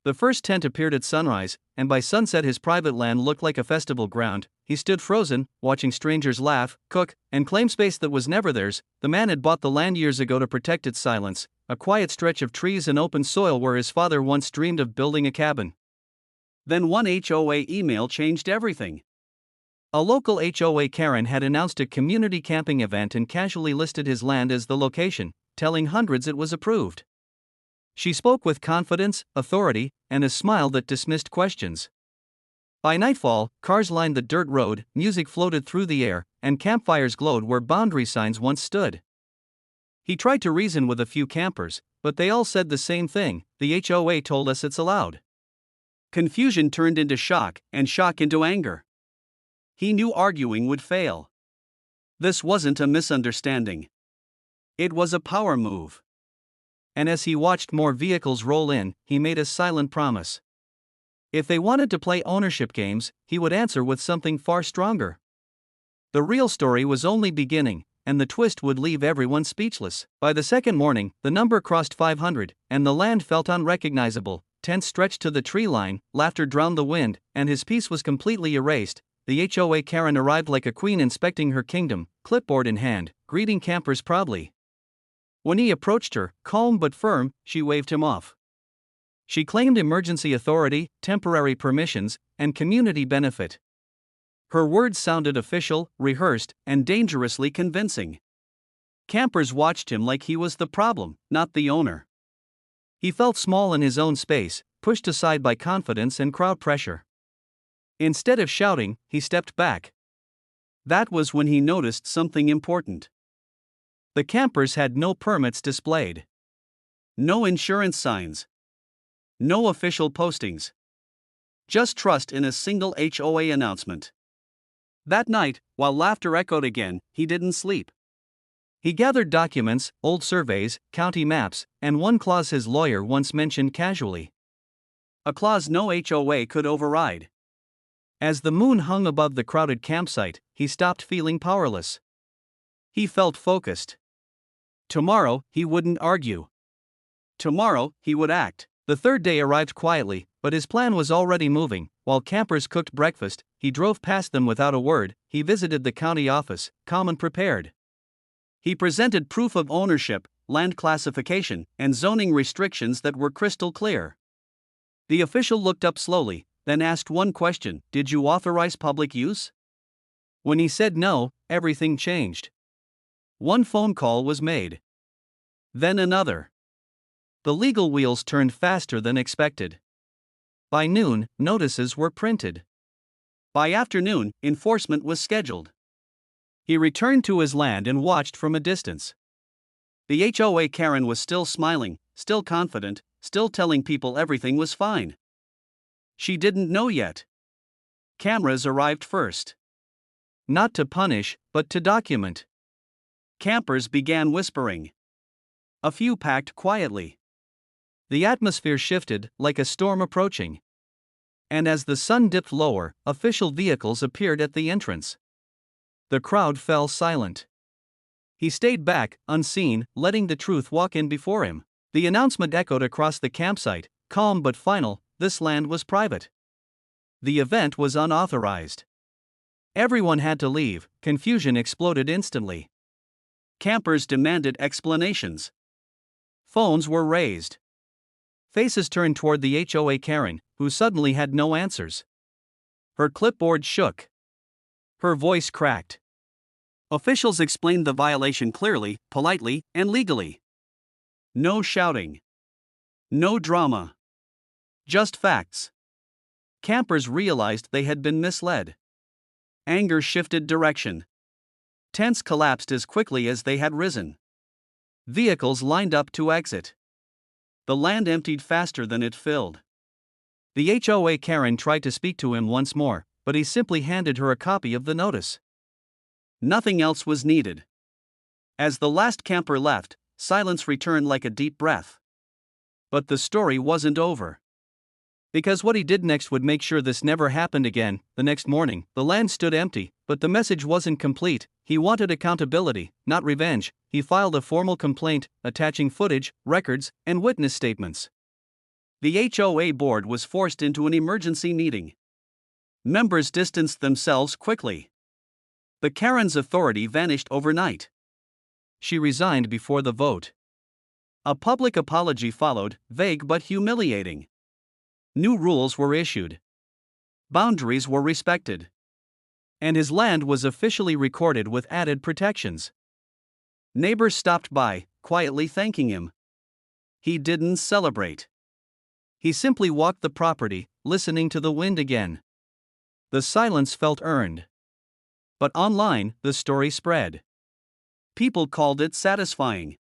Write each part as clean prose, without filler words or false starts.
The first tent appeared at sunrise, and by sunset his private land looked like a festival ground. He stood frozen, watching strangers laugh, cook, and claim space that was never theirs. The man had bought the land years ago to protect its silence, a quiet stretch of trees and open soil where his father once dreamed of building a cabin. Then one HOA email changed everything. A local HOA Karen had announced a community camping event and casually listed his land as the location, telling hundreds it was approved. She spoke with confidence, authority, and a smile that dismissed questions. By nightfall, cars lined the dirt road, music floated through the air, and campfires glowed where boundary signs once stood. He tried to reason with a few campers, but they all said the same thing: the HOA told us it's allowed. Confusion turned into shock, and shock into anger. He knew arguing would fail. This wasn't a misunderstanding. It was a power move. And as he watched more vehicles roll in, he made a silent promise. If they wanted to play ownership games, he would answer with something far stronger. The real story was only beginning, and the twist would leave everyone speechless. By the second morning, the number crossed 500, and the land felt unrecognizable. Tents stretched to the tree line, laughter drowned the wind, and his peace was completely erased. The HOA Karen arrived like a queen inspecting her kingdom, clipboard in hand, greeting campers proudly. When he approached her, calm but firm, she waved him off. She claimed emergency authority, temporary permissions, and community benefit. Her words sounded official, rehearsed, and dangerously convincing. Campers watched him like he was the problem, not the owner. He felt small in his own space, pushed aside by confidence and crowd pressure. Instead of shouting, he stepped back. That was when he noticed something important. The campers had no permits displayed. No insurance signs. No official postings. Just trust in a single HOA announcement. That night, while laughter echoed again, he didn't sleep. He gathered documents, old surveys, county maps, and one clause his lawyer once mentioned casually. A clause no HOA could override. As the moon hung above the crowded campsite, he stopped feeling powerless. He felt focused. Tomorrow, he wouldn't argue. Tomorrow, he would act. The third day arrived quietly, but his plan was already moving. While campers cooked breakfast, he drove past them without a word. He visited the county office, calm and prepared. He presented proof of ownership, land classification, and zoning restrictions that were crystal clear. The official looked up slowly, then asked one question: "Did you authorize public use?" When he said no, everything changed. One phone call was made. Then another. The legal wheels turned faster than expected. By noon, notices were printed. By afternoon, enforcement was scheduled. He returned to his land and watched from a distance. The HOA Karen was still smiling, still confident, still telling people everything was fine. She didn't know yet. Cameras arrived first. Not to punish, but to document. Campers began whispering. A few packed quietly. The atmosphere shifted, like a storm approaching. And as the sun dipped lower, official vehicles appeared at the entrance. The crowd fell silent. He stayed back, unseen, letting the truth walk in before him. The announcement echoed across the campsite, calm but final: this land was private. The event was unauthorized. Everyone had to leave. Confusion exploded instantly. Campers demanded explanations. Phones were raised. Faces turned toward the HOA Karen, who suddenly had no answers. Her clipboard shook. Her voice cracked. Officials explained the violation clearly, politely, and legally. No shouting. No drama. Just facts. Campers realized they had been misled. Anger shifted direction. Tents collapsed as quickly as they had risen. Vehicles lined up to exit. The land emptied faster than it filled. The HOA Karen tried to speak to him once more, but he simply handed her a copy of the notice. Nothing else was needed. As the last camper left, silence returned like a deep breath. But the story wasn't over. Because what he did next would make sure this never happened again. The next morning, the land stood empty, but the message wasn't complete. He wanted accountability, not revenge. He filed a formal complaint, attaching footage, records, and witness statements. The HOA board was forced into an emergency meeting. Members distanced themselves quickly. The Karen's authority vanished overnight. She resigned before the vote. A public apology followed, vague but humiliating. New rules were issued. Boundaries were respected. And his land was officially recorded with added protections. Neighbors stopped by, quietly thanking him. He didn't celebrate. He simply walked the property, listening to the wind again. The silence felt earned. But online, the story spread. People called it satisfying.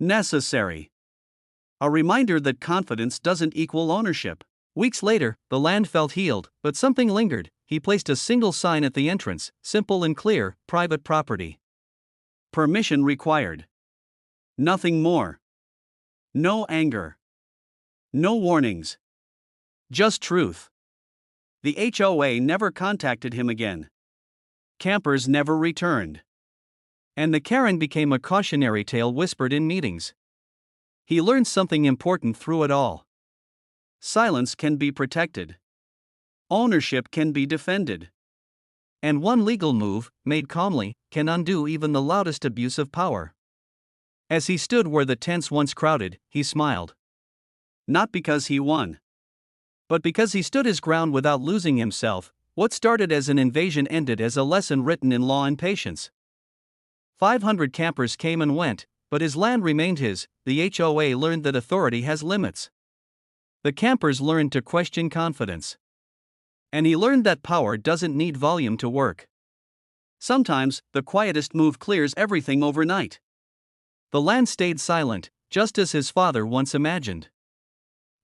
Necessary. A reminder that confidence doesn't equal ownership. Weeks later, the land felt healed, but something lingered. He placed a single sign at the entrance, simple and clear, private property. Permission required. Nothing more. No anger. No warnings. Just truth. The HOA never contacted him again. Campers never returned. And the Karen became a cautionary tale whispered in meetings. He learned something important through it all. Silence can be protected. Ownership can be defended. And one legal move, made calmly, can undo even the loudest abuse of power. As he stood where the tents once crowded, he smiled. Not because he won, but because he stood his ground without losing himself. What started as an invasion ended as a lesson written in law and patience. 500 campers came and went, but his land remained his. The HOA learned that authority has limits. The campers learned to question confidence. And he learned that power doesn't need volume to work. Sometimes, the quietest move clears everything overnight. The land stayed silent, just as his father once imagined.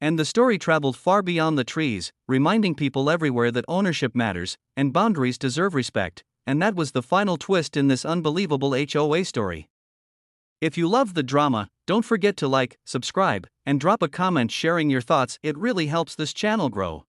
And the story traveled far beyond the trees, reminding people everywhere that ownership matters, and boundaries deserve respect, and that was the final twist in this unbelievable HOA story. If you love the drama, don't forget to like, subscribe, and drop a comment sharing your thoughts. It really helps this channel grow.